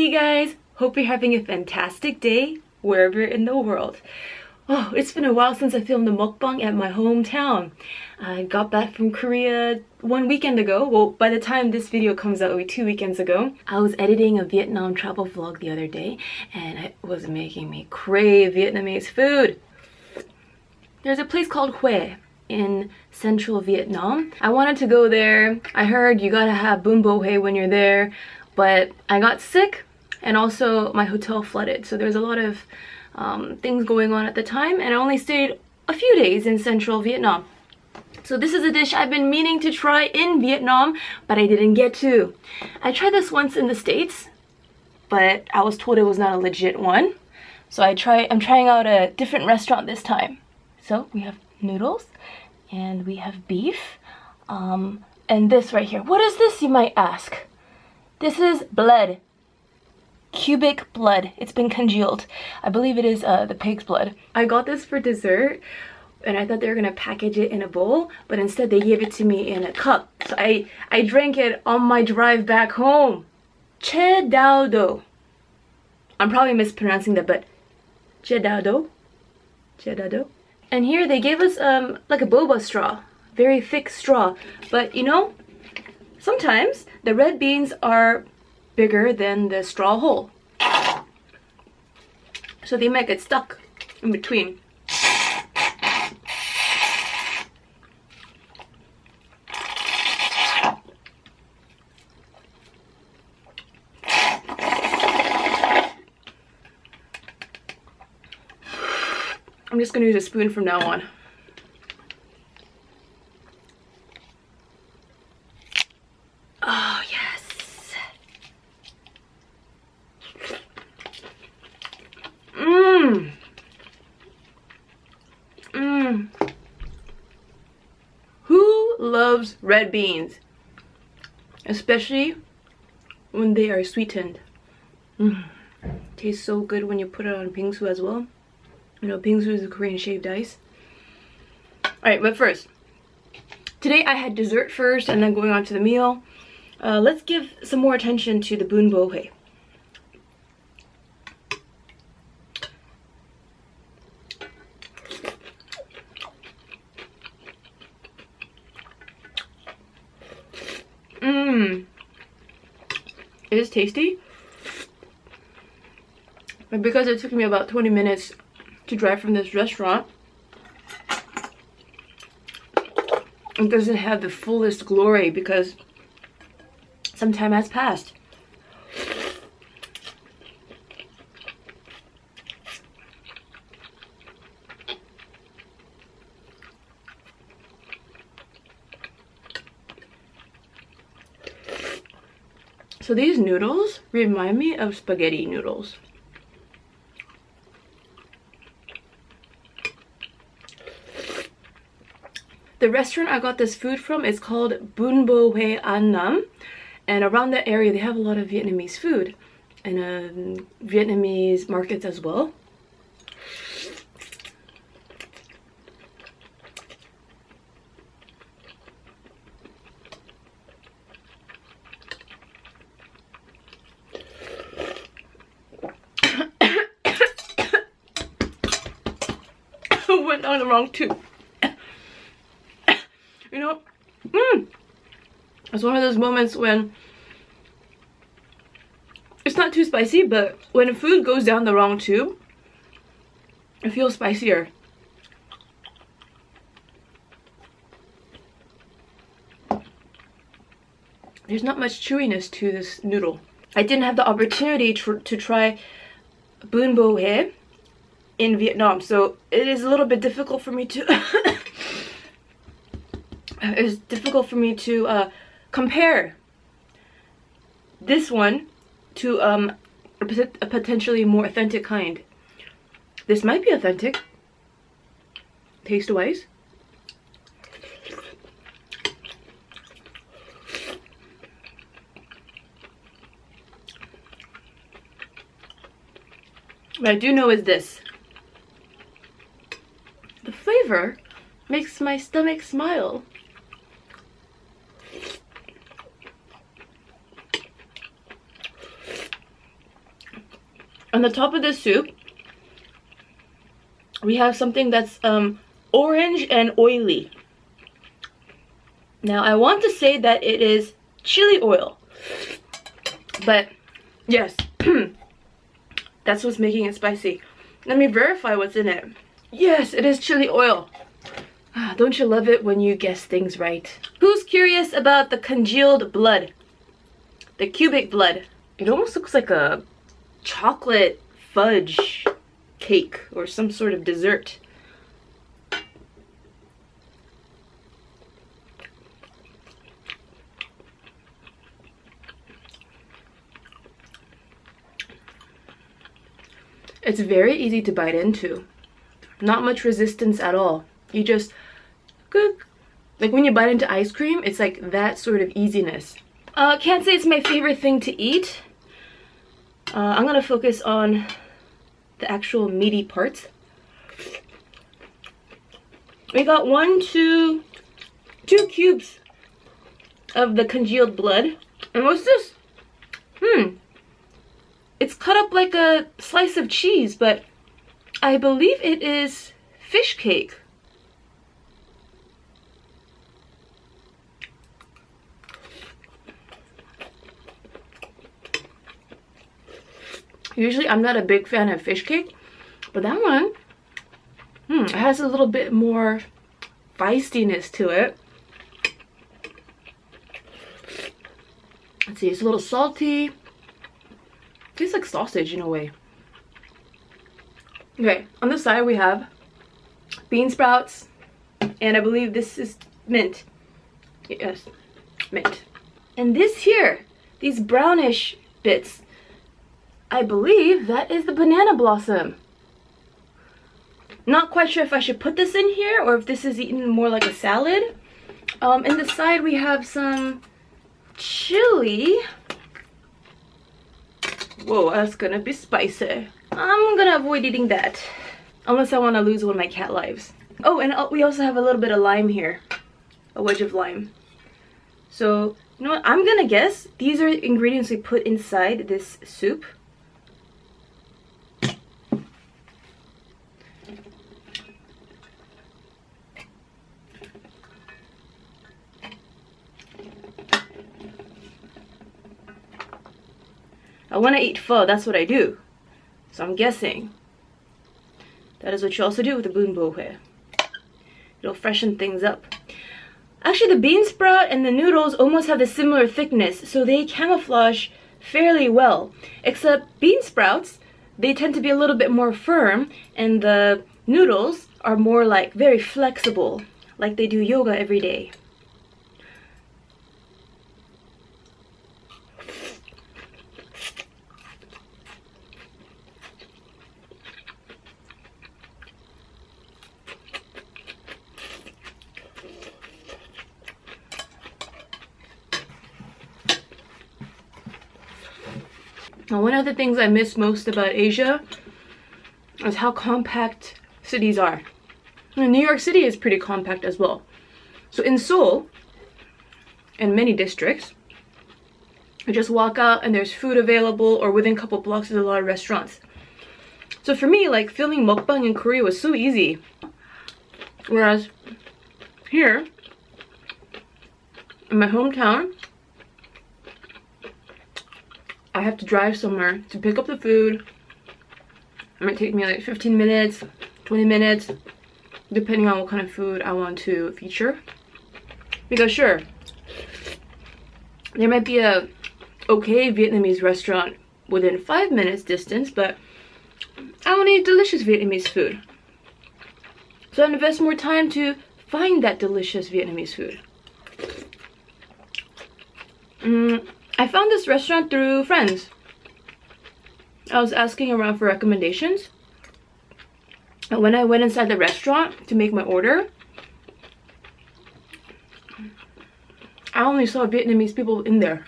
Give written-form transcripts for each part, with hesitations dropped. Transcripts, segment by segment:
Hey guys, hope you're having a fantastic day wherever in the world. Oh, it's been a while since I filmed the mukbang at my hometown. I got back from Korea 1 weekend ago. Well, by the time this video comes out, it'll be 2 weekends ago. I was editing a Vietnam travel vlog the other day and it was making me crave Vietnamese food. There's a place called Hue in central Vietnam. I wanted to go there. I heard you gotta have bún bò Hue when you're there, but I got sick and also my hotel flooded. So there's a lot of things going on at the time, and I only stayed a few days in central Vietnam. So this is a dish I've been meaning to try in Vietnam, but I didn't get to. I tried this once in the States, but I was told it was not a legit one. So I'm trying out a different restaurant this time. So we have noodles, and we have beef, and this right here. What is this, you might ask? This is blood. Cubic blood. It's been congealed. I believe it is the pig's blood. I got this for dessert and I thought they were gonna package it in a bowl, but instead they gave it to me in a cup. So I drank it on my drive back home. Che dao do. I'm probably mispronouncing that, but che dao do. Che dao do. And here they gave us like a boba straw. Very thick straw. But you know, sometimes the red beans are bigger than the straw hole, so they might get stuck in between. I'm just gonna use a spoon from now on. Oh yes. Who loves red beans? Especially when they are sweetened. Tastes so good when you put it on bingsu as well. You know, bingsu is the Korean shaved ice. Alright, but first, today I had dessert first and then going on to the meal. Let's give some more attention to the bún bò Hue. It is tasty, but because it took me about 20 minutes to drive from this restaurant, it doesn't have the fullest glory because some time has passed. So these noodles remind me of spaghetti noodles. The restaurant I got this food from is called Bún bò Hue An Nam, and around that area they have a lot of Vietnamese food and Vietnamese markets as well. Went down the wrong tube. You know, it's one of those moments when it's not too spicy, but when food goes down the wrong tube, it feels spicier. There's not much chewiness to this noodle. I didn't have the opportunity to try bún bò Hue in Vietnam, so it is a little bit difficult for me to it's difficult for me to compare this one to a potentially more authentic kind. This might be authentic taste wise. What I do know is this. The flavor makes my stomach smile. On the top of the soup, we have something that's orange and oily. Now I want to say that it is chili oil, but yes, that's what's making it spicy. Let me verify what's in it. Yes, it is chili oil. Don't you love it when you guess things right? Who's curious about the congealed blood? The cubic blood. It almost looks like a chocolate fudge cake or some sort of dessert. It's very easy to bite into. Not much resistance at all. You just cook. Like when you bite into ice cream, it's like that sort of easiness. Can't say it's my favorite thing to eat. I'm gonna focus on the actual meaty parts. We got 2 cubes of the congealed blood. And what's this? It's cut up like a slice of cheese, but I believe it is fish cake. Usually I'm not a big fan of fish cake, but that one, it has a little bit more feistiness to it. Let's see, it's a little salty. Tastes like sausage in a way. Okay, on the side we have bean sprouts, and I believe this is mint. Yes, mint. And this here, these brownish bits, I believe that is the banana blossom. Not quite sure if I should put this in here or if this is eaten more like a salad. In the side we have some chili. Whoa, that's gonna be spicy. I'm gonna avoid eating that unless I want to lose one of my cat lives. Oh, and we also have a little bit of lime here, a wedge of lime. So you know what, I'm gonna guess these are ingredients we put inside this soup. When I eat pho, that's what I do. So I'm guessing that is what you also do with the bun bo here. It'll freshen things up. Actually, the bean sprout and the noodles almost have a similar thickness, so they camouflage fairly well. Except bean sprouts, they tend to be a little bit more firm, and the noodles are more like very flexible, like they do yoga every day. Now, one of the things I miss most about Asia is how compact cities are. And New York City is pretty compact as well. So in Seoul, in many districts, you just walk out and there's food available, or within a couple blocks there's a lot of restaurants. So for me, like, filming mukbang in Korea was so easy. Whereas here, in my hometown, I have to drive somewhere to pick up the food. It might take me like 15 minutes, 20 minutes, depending on what kind of food I want to feature. Because sure, there might be a okay Vietnamese restaurant within 5 minutes distance, but I want to eat delicious Vietnamese food. So I invest more time to find that delicious Vietnamese food. I found this restaurant through friends. I was asking around for recommendations. And when I went inside the restaurant to make my order, I only saw Vietnamese people in there.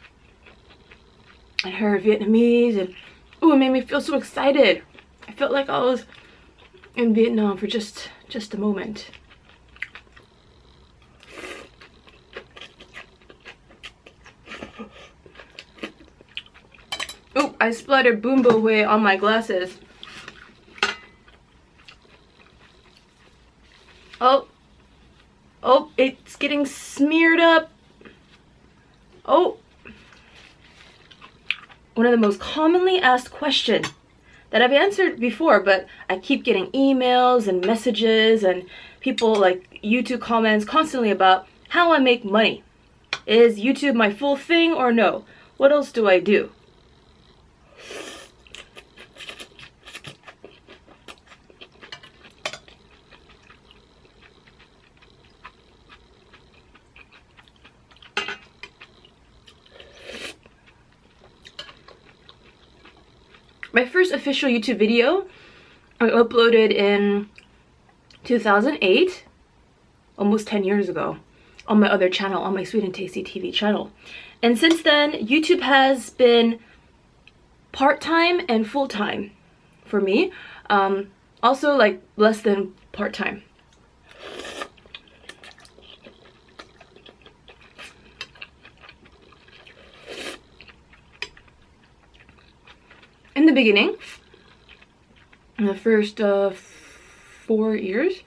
I heard Vietnamese and ooh, it made me feel so excited. I felt like I was in Vietnam for just a moment. Ooh. I splattered Boomba Way on my glasses. Oh. Oh, it's getting smeared up. Oh. One of the most commonly asked questions that I've answered before, but I keep getting emails and messages and people like YouTube comments constantly about how I make money. Is YouTube my full thing or no? What else do I do? My first official YouTube video I uploaded in 2008, almost 10 years ago, on my other channel, on my Sweet and Tasty TV channel. And since then, YouTube has been part-time and full-time for me. Also like less than part-time. In the beginning, in the first 4 years,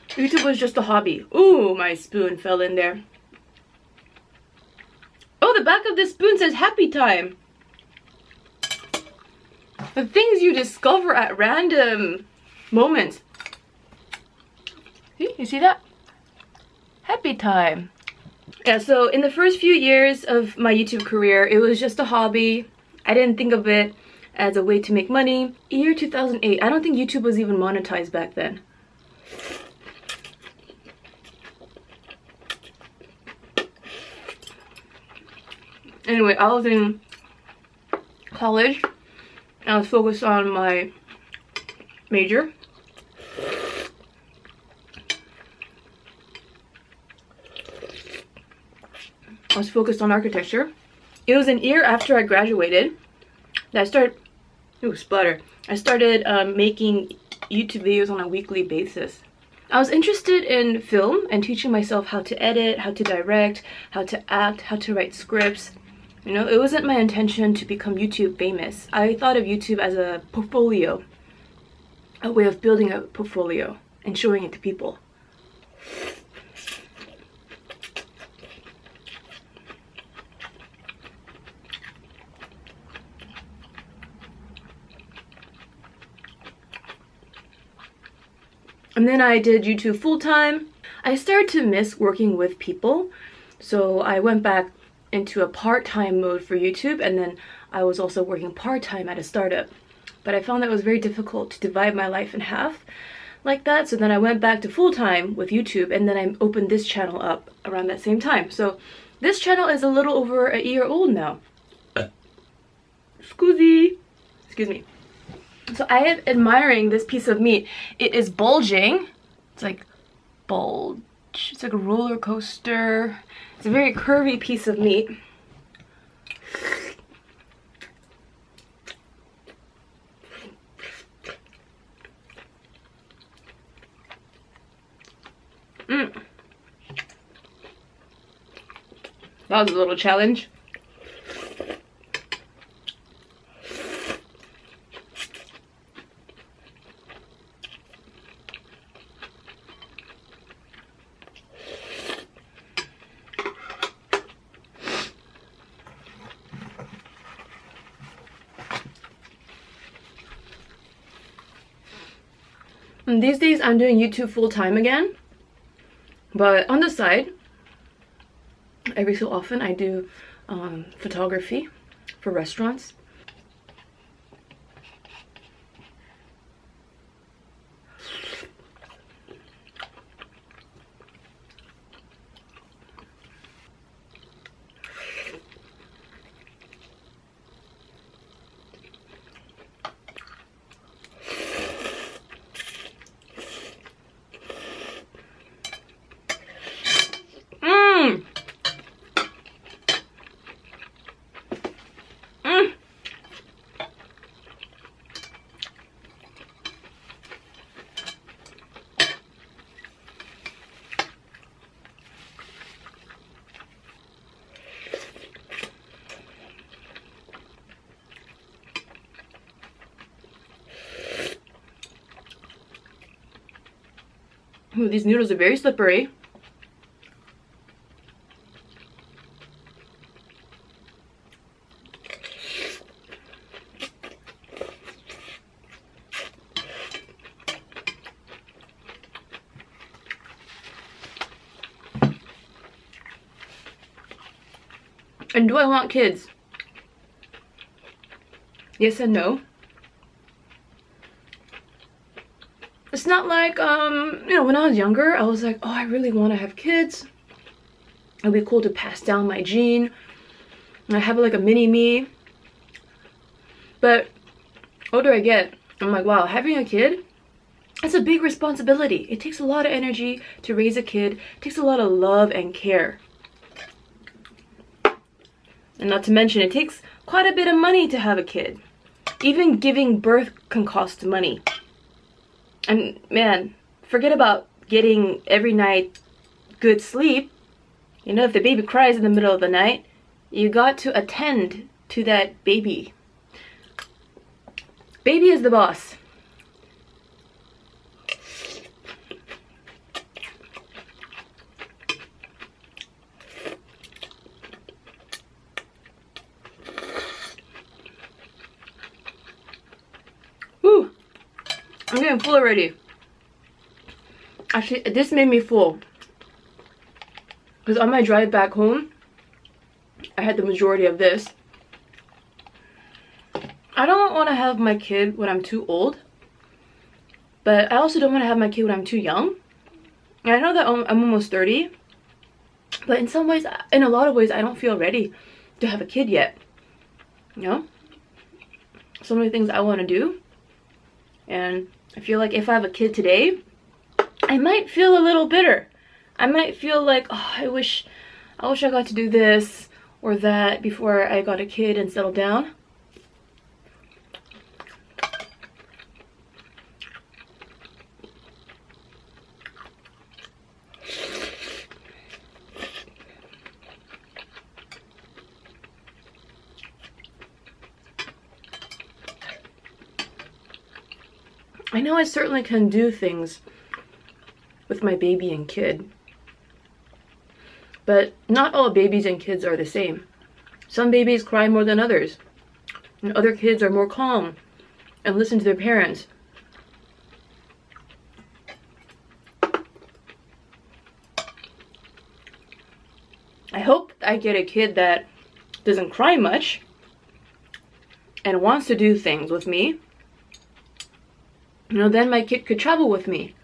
YouTube was just a hobby. Ooh, my spoon fell in there. Oh, the back of the spoon says happy time. The things you discover at random moments. See, you see that? Happy time. Yeah, so in the first few years of my YouTube career, it was just a hobby. I didn't think of it as a way to make money. Year 2008, I don't think YouTube was even monetized back then. Anyway, I was in college. I was focused on my major. I was focused on architecture. It was an year after I graduated that I started, ooh, splatter. I started making YouTube videos on a weekly basis. I was interested in film and teaching myself how to edit, how to direct, how to act, how to write scripts. You know, it wasn't my intention to become YouTube famous. I thought of YouTube as a portfolio, a way of building a portfolio and showing it to people. And then I did YouTube full-time. I started to miss working with people, so I went back into a part-time mode for YouTube, and then I was also working part-time at a startup. But I found that it was very difficult to divide my life in half like that, so then I went back to full-time with YouTube, and then I opened this channel up around that same time. So this channel is a little over a year old now. Excuse me. So I am admiring this piece of meat. It is bulging. It's like bulge. It's like a roller coaster. It's a very curvy piece of meat. That was a little challenge. And these days I'm doing YouTube full-time again, but on the side, every so often I do photography for restaurants. Ooh, these noodles are very slippery. And do I want kids? Yes and no. It's not like, you know, when I was younger, I was like, oh, I really want to have kids. It'd be cool to pass down my gene. And I have like a mini me. But older I get, I'm like, wow, having a kid, it's a big responsibility. It takes a lot of energy to raise a kid. It takes a lot of love and care. And not to mention, it takes quite a bit of money to have a kid. Even giving birth can cost money. And man, forget about getting every night good sleep. You know, if the baby cries in the middle of the night, you got to attend to that baby. Baby is the boss. Whew. I'm getting full already. Actually, this made me full. Because on my drive back home, I had the majority of this. I don't want to have my kid when I'm too old. But I also don't want to have my kid when I'm too young. And I know that I'm almost 30. But in some ways, in a lot of ways, I don't feel ready to have a kid yet. You know? So many things I want to do. And I feel like if I have a kid today, I might feel a little bitter. I might feel like, oh, I wish I got to do this or that before I got a kid and settled down. I know I certainly can do things with my baby and kid, but not all babies and kids are the same. Some babies cry more than others, and other kids are more calm and listen to their parents. I hope I get a kid that doesn't cry much and wants to do things with me. You know, then my kid could travel with me.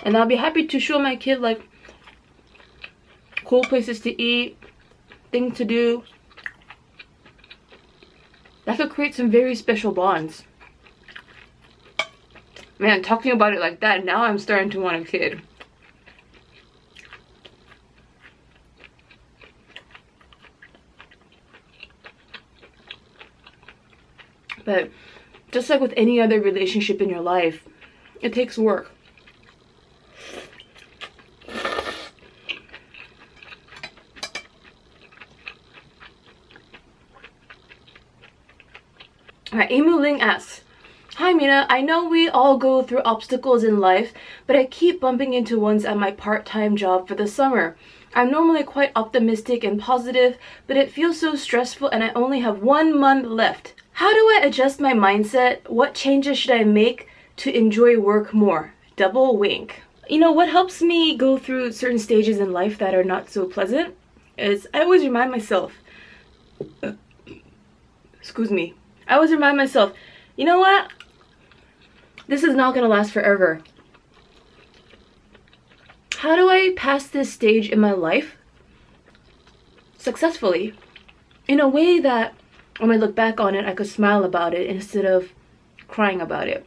And I'll be happy to show my kid like cool places to eat, things to do. That could create some very special bonds. Man, talking about it like that, now I'm starting to want a kid. But just like with any other relationship in your life, it takes work. Alright, Emu Ling asks, hi Mina, I know we all go through obstacles in life, but I keep bumping into ones at my part-time job for the summer. I'm normally quite optimistic and positive, but it feels so stressful and I only have 1 month left. How do I adjust my mindset? What changes should I make to enjoy work more? Double wink. You know, what helps me go through certain stages in life that are not so pleasant is I always remind myself, excuse me, I always remind myself, you know what? This is not going to last forever. How do I pass this stage in my life successfully in a way that when I look back on it, I could smile about it instead of crying about it?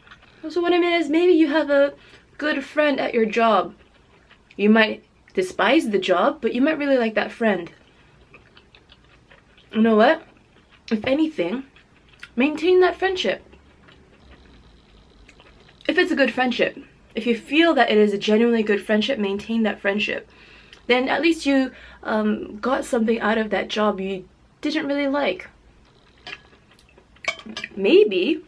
So what I mean is, maybe you have a good friend at your job. You might despise the job, but you might really like that friend. You know what? If anything, maintain that friendship. If it's a good friendship, if you feel that it is a genuinely good friendship, maintain that friendship. Then at least you got something out of that job you didn't really like. Maybe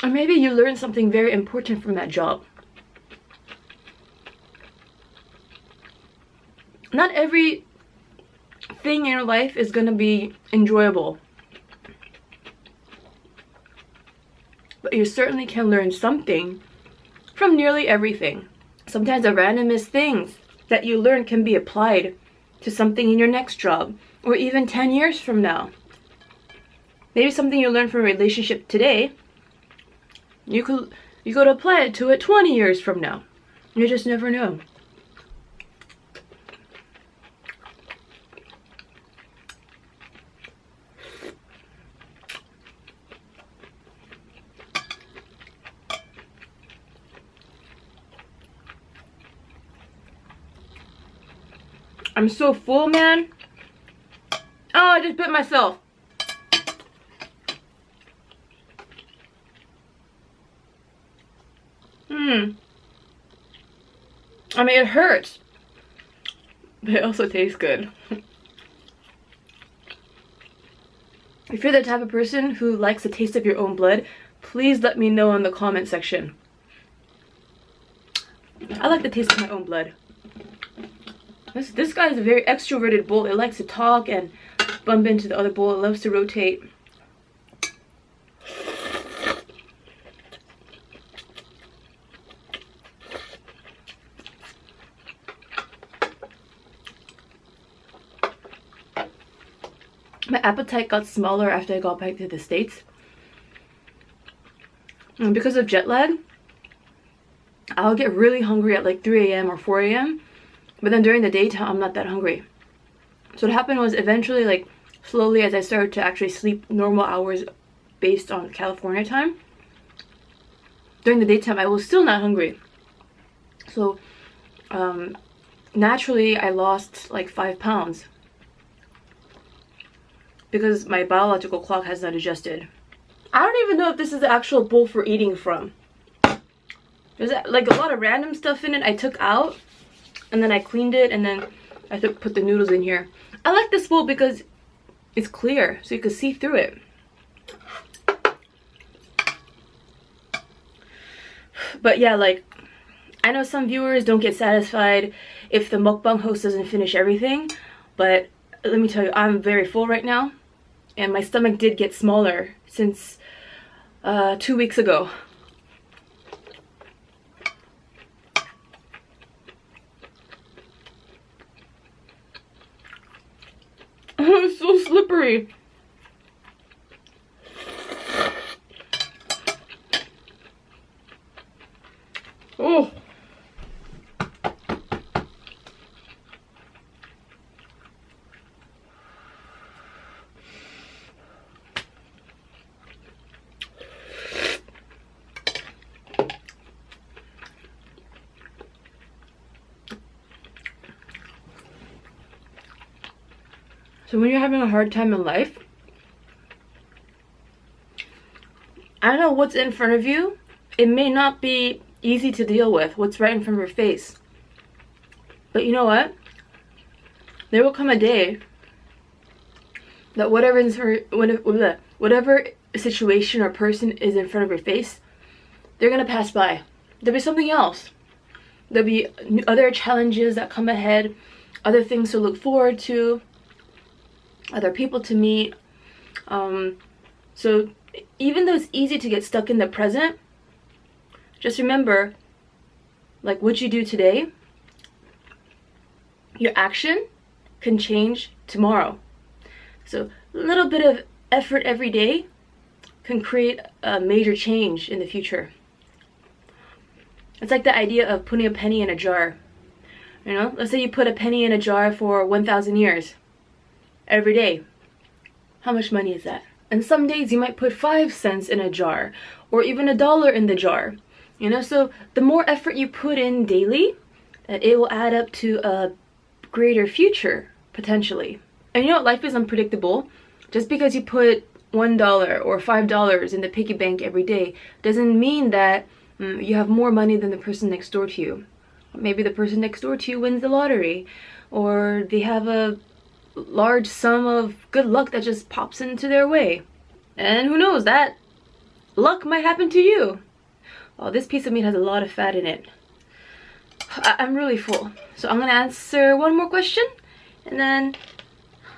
Or maybe you learn something very important from that job. Not every thing in your life is gonna be enjoyable, but you certainly can learn something from nearly everything. Sometimes the randomest things that you learn can be applied to something in your next job, or even 10 years from now. Maybe something you learned from a relationship today, you could apply it to it 20 years from now. You just never know. I'm so full, man. Oh, I just bit myself. I mean, it hurts, but it also tastes good. If you're the type of person who likes the taste of your own blood, please let me know in the comment section. I like the taste of my own blood. This guy is a very extroverted bull. It likes to talk and bump into the other bull. It loves to rotate. My appetite got smaller after I got back to the States. And because of jet lag, I'll get really hungry at like 3 a.m. or 4 a.m. But then during the daytime, I'm not that hungry. So what happened was eventually, like slowly as I started to actually sleep normal hours based on California time, during the daytime I was still not hungry. So naturally I lost like 5 pounds because my biological clock has not adjusted. I don't even know if this is the actual bowl for eating from. There's like a lot of random stuff in it I took out, and then I cleaned it, and then I put the noodles in here. I like this bowl because it's clear, so you can see through it. But yeah, like, I know some viewers don't get satisfied if the mukbang host doesn't finish everything, but let me tell you, I'm very full right now, and my stomach did get smaller since 2 weeks ago. It's so slippery. Oh. So when you're having a hard time in life, I don't know what's in front of you. It may not be easy to deal with, what's right in front of your face. But you know what? There will come a day that whatever situation or person is in front of your face, they're gonna pass by. There'll be something else. There'll be other challenges that come ahead, other things to look forward to, other people to meet. So even though it's easy to get stuck in the present, just remember, like what you do today, your action can change tomorrow. So a little bit of effort every day can create a major change in the future. It's like the idea of putting a penny in a jar. You know, let's say you put a penny in a jar for 1,000 years. Every day. How much money is that? And some days you might put 5 cents in a jar, or even $1 in the jar. You know, so the more effort you put in daily, it will add up to a greater future, potentially. And you know what? Life is unpredictable. Just because you put $1 or $5 in the piggy bank every day doesn't mean that you have more money than the person next door to you. Maybe the person next door to you wins the lottery, or they have a large sum of good luck that just pops into their way. And who knows, that luck might happen to you. Oh, this piece of meat has a lot of fat in it. I'm really full. So I'm gonna answer one more question and then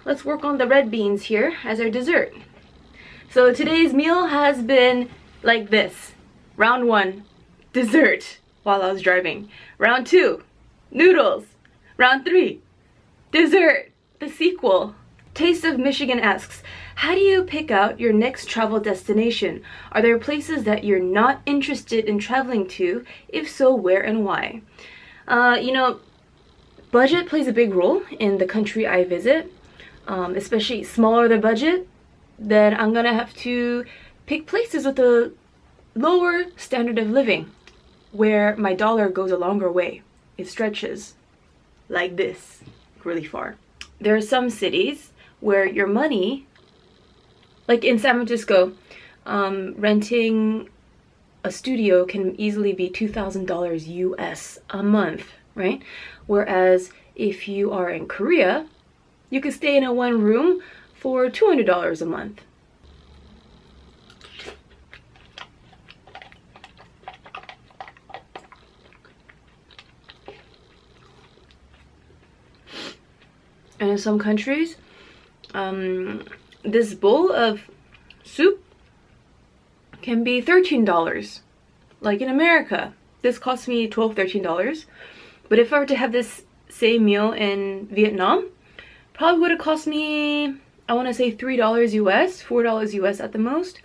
let's work on the red beans here as our dessert. So today's meal has been like this. Round 1, dessert while I was driving. Round 2, noodles. Round 3, dessert, the sequel. Taste of Michigan asks, how do you pick out your next travel destination? Are there places that you're not interested in traveling to? If so, where and why? You know, budget plays a big role in the country I visit. Especially smaller the budget, then I'm gonna have to pick places with a lower standard of living, where my dollar goes a longer way. It stretches like this, really far. There are some cities where your money, like in San Francisco, renting a studio can easily be $2,000 US a month, right? Whereas if you are in Korea, you could stay in a one room for $200 a month. And in some countries, this bowl of soup can be $13. Like in America, this cost me $12, $13. But if I were to have this same meal in Vietnam, probably would have cost me, I want to say $3 US, $4 US at the most.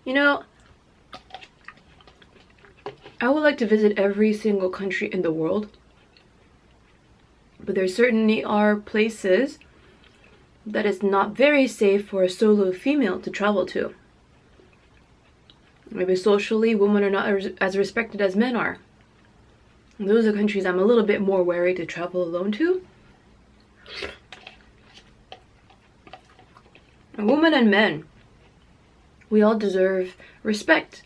You know, I would like to visit every single country in the world, but there certainly are places that is not very safe for a solo female to travel to. Maybe socially, women are not as respected as men are. And those are countries I'm a little bit more wary to travel alone to. And women and men, we all deserve respect.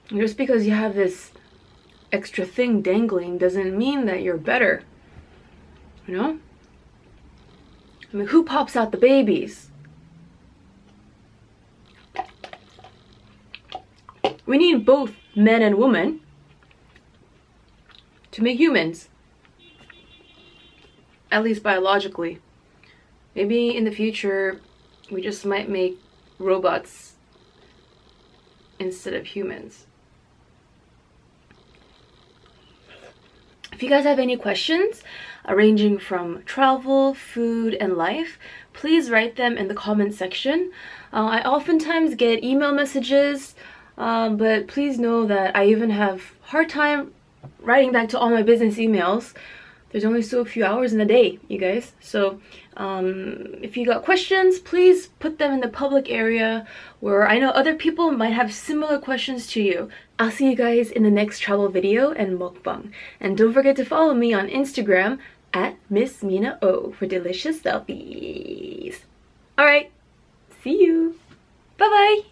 And just because you have this extra thing dangling doesn't mean that you're better, you know? I mean, who pops out the babies? We need both men and women to make humans. At least biologically. Maybe in the future, we just might make robots instead of humans. If you guys have any questions ranging from travel, food, and life, please write them in the comment section. I oftentimes get email messages, but please know that I even have hard time writing back to all my business emails. There's only so few hours in a day, you guys. So if you got questions, please put them in the public area where I know other people might have similar questions to you. I'll see you guys in the next travel video and mukbang. And don't forget to follow me on Instagram at Miss Mina O for delicious selfies. Alright, see you. Bye bye.